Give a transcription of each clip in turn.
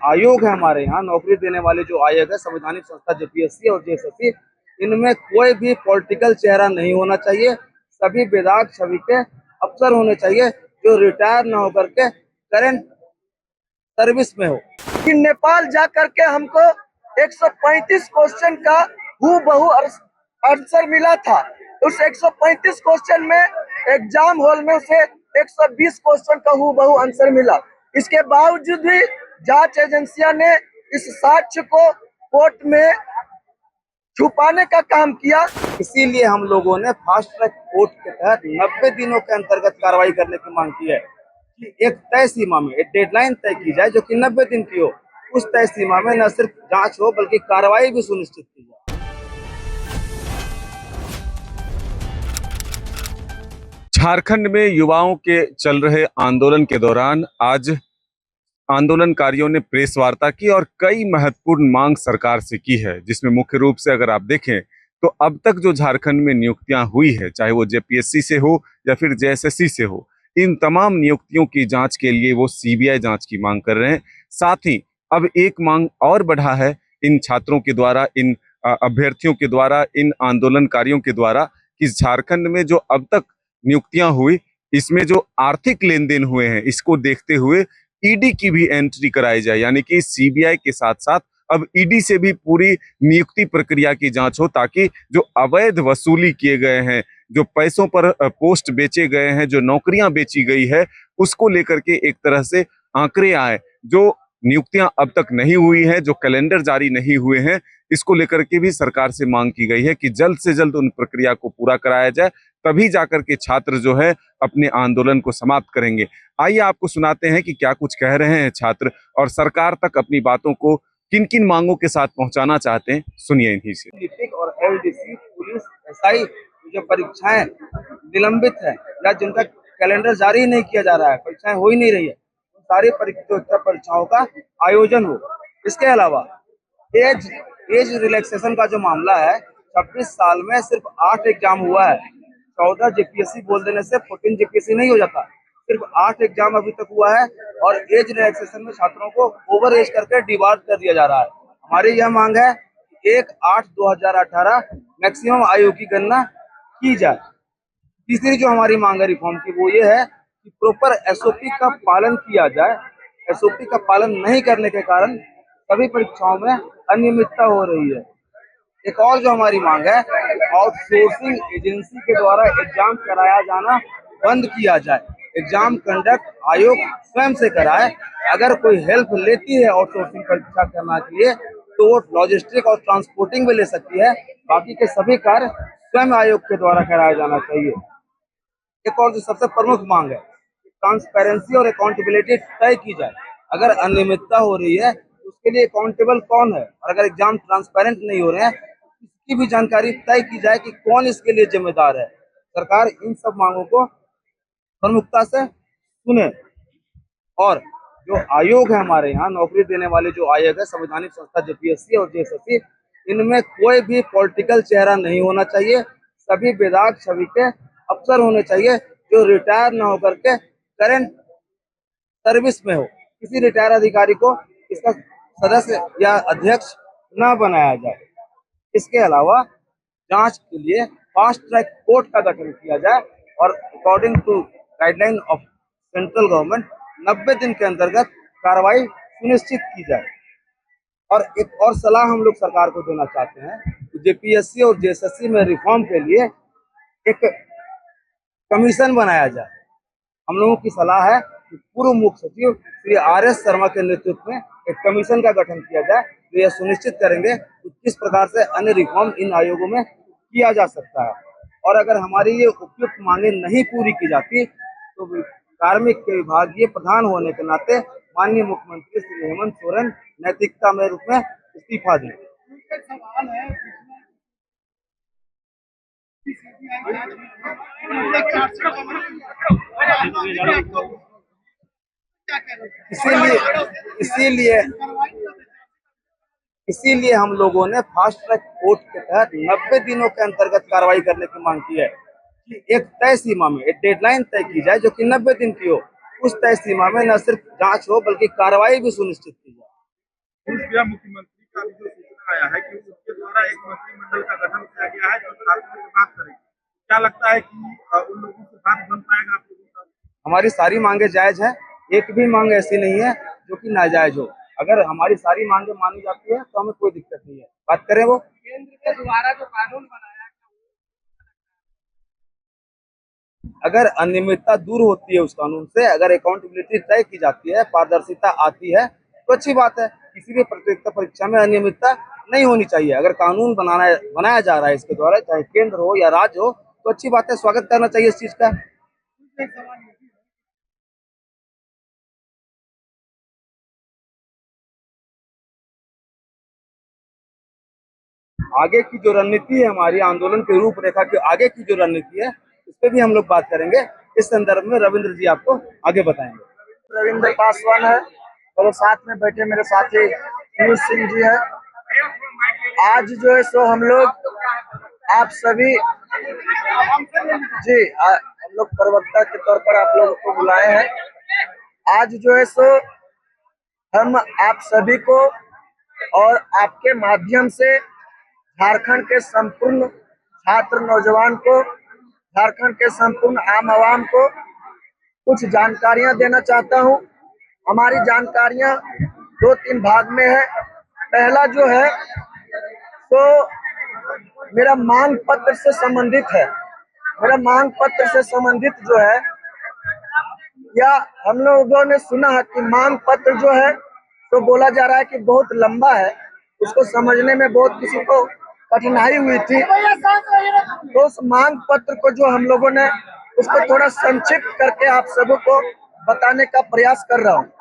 आयोग है हमारे यहाँ नौकरी देने वाले जो आयोग है संवैधानिक संस्था जेपीएससी और जेएसएससी, इनमें कोई भी पॉलिटिकल चेहरा नहीं होना चाहिए। सभी बेदाग छवि के अफसर होने चाहिए जो रिटायर न होकर के करंट सर्विस में हो। कि नेपाल जा करके हमको 135 क्वेश्चन का हूबहू आंसर मिला था। उस 135 क्वेश्चन में एग्जाम हॉल में उसे 120 क्वेश्चन का हूबहू आंसर मिला। इसके बावजूद भी जांच एजेंसियां ने इस साक्ष्य को कोर्ट में छुपाने का काम किया। इसीलिए हम लोगों ने फास्ट ट्रैक कोर्ट के तहत 90 दिनों के अंतर्गत कार्रवाई करने की मांग की है कि एक तय सीमा में एक डेडलाइन तय की जाए जो कि 90 दिन की हो। उस तय सीमा में न सिर्फ जांच हो बल्कि कार्रवाई भी सुनिश्चित की जाए। झारखंड में युवाओं के चल रहे आंदोलन के दौरान आज आंदोलनकारियों ने प्रेस वार्ता की और कई महत्वपूर्ण मांग सरकार से की है, जिसमें मुख्य रूप से अगर आप देखें तो अब तक जो झारखंड में नियुक्तियां हुई है, चाहे वो जेपीएससी से हो या फिर जेएसएससी से हो, इन तमाम नियुक्तियों की जांच के लिए वो सीबीआई जांच की मांग कर रहे हैं। साथ ही अब एक मांग और बढ़ा है इन छात्रों के द्वारा, इन अभ्यर्थियों के द्वारा, इन आंदोलनकारियों के द्वारा कि झारखंड में जो अब तक नियुक्तियां हुई इसमें जो आर्थिक लेन देन हुए हैं इसको देखते हुए ईडी की भी एंट्री कराई जाए, यानी कि सीबीआई के साथ साथ अब ईडी से भी पूरी नियुक्ति प्रक्रिया की जांच हो, ताकि जो अवैध वसूली किए गए हैं, जो पैसों पर पोस्ट बेचे गए हैं, जो नौकरियां बेची गई है, उसको लेकर के एक तरह से आंकड़े आए। जो नियुक्तियां अब तक नहीं हुई है, जो कैलेंडर जारी नहीं हुए हैं, इसको लेकर के भी सरकार से मांग की गई है कि जल्द से जल्द उन प्रक्रिया को पूरा कराया जाए, तभी जाकर के छात्र जो है अपने आंदोलन को समाप्त करेंगे। आइए आपको सुनाते हैं कि क्या कुछ कह रहे हैं छात्र और सरकार तक अपनी बातों को किन किन मांगों के साथ पहुंचाना चाहते हैं, सुनिए इन्हीं से। लिपिक और एलडीसी, पुलिस, एसआई जो परीक्षाएं निलंबित है या जिनका कैलेंडर जारी नहीं किया जा रहा है, परीक्षाएं हो ही नहीं रही है, सारी परीक्षाओं का आयोजन हो। इसके अलावा एज रिलैक्सेशन का जो मामला है, 26 साल में सिर्फ 8 एग्जाम हुआ है। 14 जेपीएससी बोल देने से 14 जेपीएससी नहीं हो जाता, सिर्फ 8 एग्जाम अभी तक हुआ है और एज रिलैक्सेशन में छात्रों को ओवर एज करके डिबार्ड कर दिया जा रहा है। हमारी यह मांग है कि 1/8/2018 मैक्सिमम आयु की गणना की जाए। तीसरी जो हमारी मांग है रिफॉर्म की, वो ये है कि प्रॉपर एसओपी का पालन किया जाए। एसओपी का पालन नहीं करने के कारण सभी परीक्षाओं में अनियमितता हो रही है। एक और जो हमारी मांग है, आउटसोर्सिंग एजेंसी के द्वारा एग्जाम कराया जाना बंद किया जाए। एग्जाम कंडक्ट आयोग स्वयं से कराए। अगर कोई हेल्प लेती है आउटसोर्सिंग परीक्षा करने के लिए तो वो लॉजिस्टिक और ट्रांसपोर्टिंग भी ले सकती है, बाकी के सभी कार्य स्वयं आयोग के द्वारा कराया जाना चाहिए। एक और जो सबसे प्रमुख मांग है, ट्रांसपेरेंसी और अकाउंटेबिलिटी तय की जाए। अगर अनियमितता हो रही है तो उसके लिए अकाउंटेबल कौन है, और अगर एग्जाम ट्रांसपेरेंट नहीं हो रहे हैं इसकी भी जानकारी तय की जाए कि कौन इसके लिए जिम्मेदार है। सरकार इन सब मांगों को प्रमुखता से सुने और जो आयोग है हमारे यहाँ नौकरी देने वाले जो आयोग है संवैधानिक संस्था जेपीएससी और जेएसएससी, इनमें कोई भी पॉलिटिकल चेहरा नहीं होना चाहिए। सभी बेदाग छवि के अफसर होने चाहिए जो रिटायर न होकर के करंट सर्विस में हो। किसी रिटायर अधिकारी को इसका सदस्य या अध्यक्ष न बनाया जाए। इसके अलावा जांच के लिए फास्ट ट्रैक कोर्ट का गठन किया जाए और according to guideline of central government 90 दिन के अंतर्गत कार्रवाई सुनिश्चित की जाए। और एक और सलाह हम लोग सरकार को देना चाहते हैं कि जेपीएससी और जेएसएससी में रिफॉर्म के लिए एक कमीशन बनाया जाए। हम लोगों की सलाह है कि पूर्व मुख्य सचिव श्री RS शर्मा के नेतृत्व में एक कमीशन का गठन किया जाए जो यह सुनिश्चित करेंगे कि किस प्रकार से अन्य रिफॉर्म इन आयोगों में किया जा सकता है। और अगर हमारी ये उपयुक्त मांगे नहीं पूरी की जाती तो कार्मिक के विभागीय प्रधान होने के नाते माननीय मुख्यमंत्री श्री हेमंत सोरेन नैतिकता में रूप में इस्तीफा दें। इसीलिए हम लोगों ने फास्ट ट्रैक कोर्ट के तहत 90 दिनों के अंतर्गत कार्रवाई करने की मांग की है कि एक तय सीमा में एक डेडलाइन तय की जाए जो कि 90 दिन की हो। उस तय सीमा में न सिर्फ जांच हो बल्कि कार्रवाई भी सुनिश्चित की जाए। पूर्व मुख्यमंत्री का भी जो सूचना आया है कि उसके द्वारा एक मंत्रिमंडल का गठन किया गया है जो छात्रों से बात करेंगे, क्या लगता है कि उन लोगों से बात बन पाएगा आप लोगों का? हमारी सारी मांगे जायज है, एक भी मांग ऐसी नहीं है जो कि नाजायज हो। अगर हमारी सारी मांगे मानी जाती है तो हमें कोई दिक्कत नहीं है, बात करें वो। केंद्र के द्वारा जो कानून बनाया, अगर अनियमितता दूर होती है उस कानून से, अगर अकाउंटेबिलिटी तय की जाती है, पारदर्शिता आती है तो अच्छी बात है। किसी भी प्रतियोगिता परीक्षा में अनियमितता नहीं होनी चाहिए। अगर कानून बनाया जा रहा है इसके द्वारा, चाहे केंद्र हो या राज्य हो, तो अच्छी बात है, स्वागत करना चाहिए इस चीज का। आगे की जो रणनीति है, हमारी आंदोलन की रूपरेखा की आगे की जो रणनीति है, इस पे भी हम लोग बात करेंगे। इस संदर्भ में रविंद्र जी आपको आगे बताएंगे। रविंद्र पासवान है, और साथ में बैठे मेरे साथी पीयूष सिंह जी है। आज जो है सो हम लोग आप सभी जी हम लोग प्रवक्ता के तौर पर आप लोगों को बुलाए हैं। आज जो है सो हम आप सभी को और आपके माध्यम से झारखंड के संपूर्ण छात्र नौजवान को, झारखंड के संपूर्ण आम आवाम को कुछ जानकारियां देना चाहता हूं। हमारी जानकारियां 2-3 भाग में है। पहला जो है तो मेरा मांग पत्र से संबंधित है। मेरा मांग पत्र से संबंधित जो है, या हम लोगों ने सुना है कि मांग पत्र जो है तो बोला जा रहा है कि बहुत लंबा है, उसको समझने में बहुत किसी को कठिनाई हुई थी। तो उस मांग पत्र को जो हम लोगों ने उसको थोड़ा संक्षिप्त करके आप सबको बताने का प्रयास कर रहा हूँ।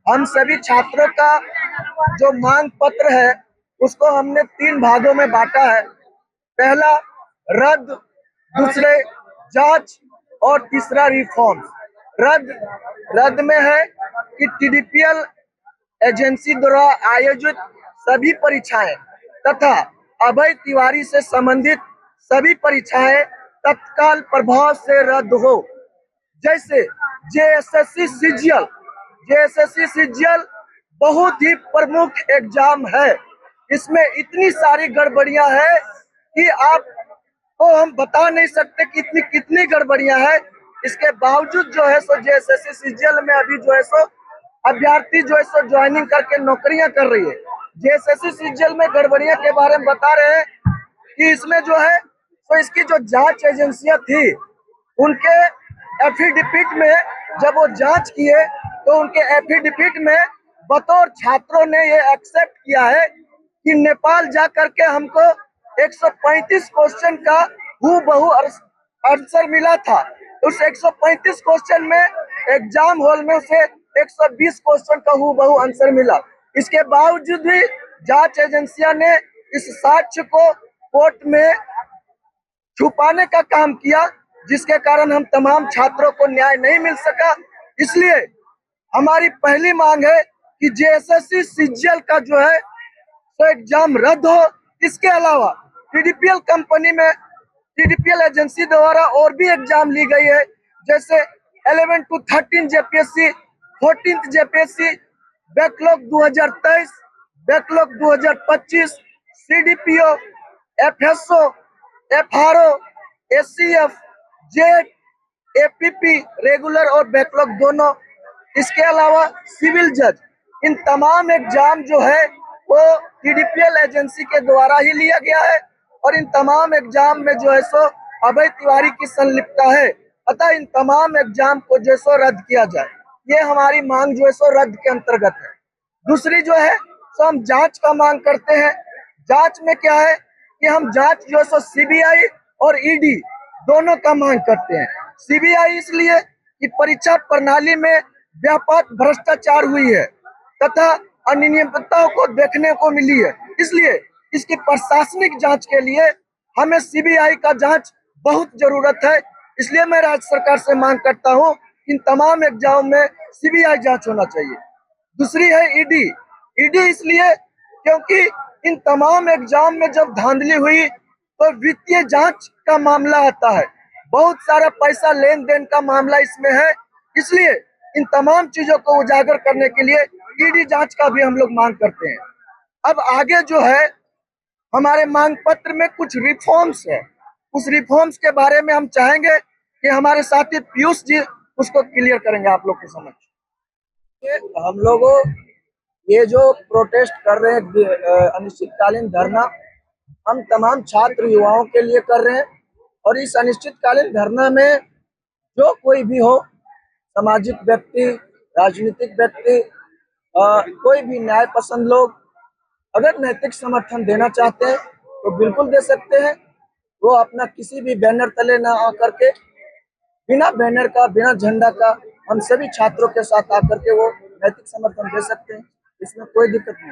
हम सभी छात्रों का जो मांग पत्र है उसको हमने 3 भागों में बांटा है। पहला रद्द, दूसरे जांच और तीसरा रिफॉर्म। रद्द में है कि टीडीपीएल एजेंसी द्वारा आयोजित सभी परीक्षाएं तथा अभय तिवारी से संबंधित सभी परीक्षाएं तत्काल प्रभाव से रद्द हो। जैसे जेएसएससी सीजीएल बहुत ही प्रमुख एग्जाम है। इसमें इतनी सारी गड़बड़ियां हैं कि आपको हम बता नहीं सकते कि कितनी गड़बड़ियां हैं। इसके बावजूद जो है सो जेएसएससी सीजीएल में अभी जो है सो अभ्यर्थी जो है सो ज्वाइनिंग करके नौकरियां कर रही है। जेएसएससी सीजीएल में गड़बड़ियां के बारे में बता रहे हैं कि इसमें जो है तो इसकी जो जांच एजेंसियां थी, उनके एफिडेविट में जब वो जांच किए तो उनके एफिडेविट में बतौर छात्रों ने ये एक्सेप्ट किया है कि नेपाल जा करके हमको 135 क्वेश्चन का हूबहू आंसर मिला था। उस 135 क्वेश्चन में एग्जाम हॉल में उसे 120 क्वेश्चन का हूबहू आंसर मिला। इसके बावजूद भी जांच एजेंसियां ने इस साक्ष्य को कोर्ट में छुपाने का काम किया, जिसके कारण हम तमाम छात्रों को न्याय नहीं मिल सका। इसलिए हमारी पहली मांग है कि जेएसएससी सीजीएल का जो है तो एग्जाम रद्द हो। इसके अलावा टीडीपीएल कंपनी में टीडीपीएल एजेंसी द्वारा और भी एग्जाम ली गई है, जैसे 11 to 13 JPSC, 14th JPSC, backlog 2023, backlog 2025, CDPO, FSO, FRO, SCF, jet, APP regular और बैकलॉग दोनों। इसके अलावा सिविल जज, इन तमाम एग्जाम जो है वो टीडीपीएल एजेंसी के द्वारा ही लिया गया है और इन तमाम एग्जाम में जो है सो अभय तिवारी की संलिप्तता है। अतः इन तमाम एग्जाम को जो है सो रद्द किया जाए, ये हमारी मांग जो है सो रद्द के अंतर्गत है। दूसरी जो है सो हम जांच का मांग करते हैं। जांच में क्या है कि हम जांच जो है सो सीबीआई और ईडी दोनों का मांग करते हैं। सीबीआई इसलिए कि परीक्षा प्रणाली में व्यापक भ्रष्टाचार हुई है तथा अनियमितताओं को देखने को मिली है, इसलिए इसकी प्रशासनिक जांच के लिए हमें सीबीआई का जांच बहुत जरूरत है। इसलिए मैं राज्य सरकार से मांग करता हूं इन तमाम एग्जाम में सीबीआई जांच होना चाहिए। दूसरी है ईडी इसलिए क्योंकि इन तमाम एग्जाम में जब धांधली हुई तो वित्तीय जांच का मामला आता है, बहुत सारा पैसा लेन देन का मामला इसमें है। इसलिए इन तमाम चीजों को उजागर करने के लिए ईडी जांच का भी हम लोग मांग करते हैं। अब आगे जो है हमारे मांग पत्र में कुछ रिफॉर्म्स है, उस रिफॉर्म्स के बारे में हम चाहेंगे कि हमारे साथी पीयूष जी उसको क्लियर करेंगे आप लोग के समक्ष। हम लोगों ये जो प्रोटेस्ट कर रहे हैं अनिश्चितकालीन धरना, हम तमाम छात्र युवाओं के लिए कर रहे हैं और इस अनिश्चितकालीन धरना में जो कोई भी हो, सामाजिक व्यक्ति, राजनीतिक व्यक्ति, कोई भी न्याय पसंद लोग अगर नैतिक समर्थन देना चाहते हैं तो बिल्कुल दे सकते हैं। वो अपना किसी भी बैनर तले ना आकर के, बिना बैनर का, बिना झंडा का हम सभी छात्रों के साथ आकर के वो नैतिक समर्थन दे सकते हैं, इसमें कोई दिक्कत नहीं।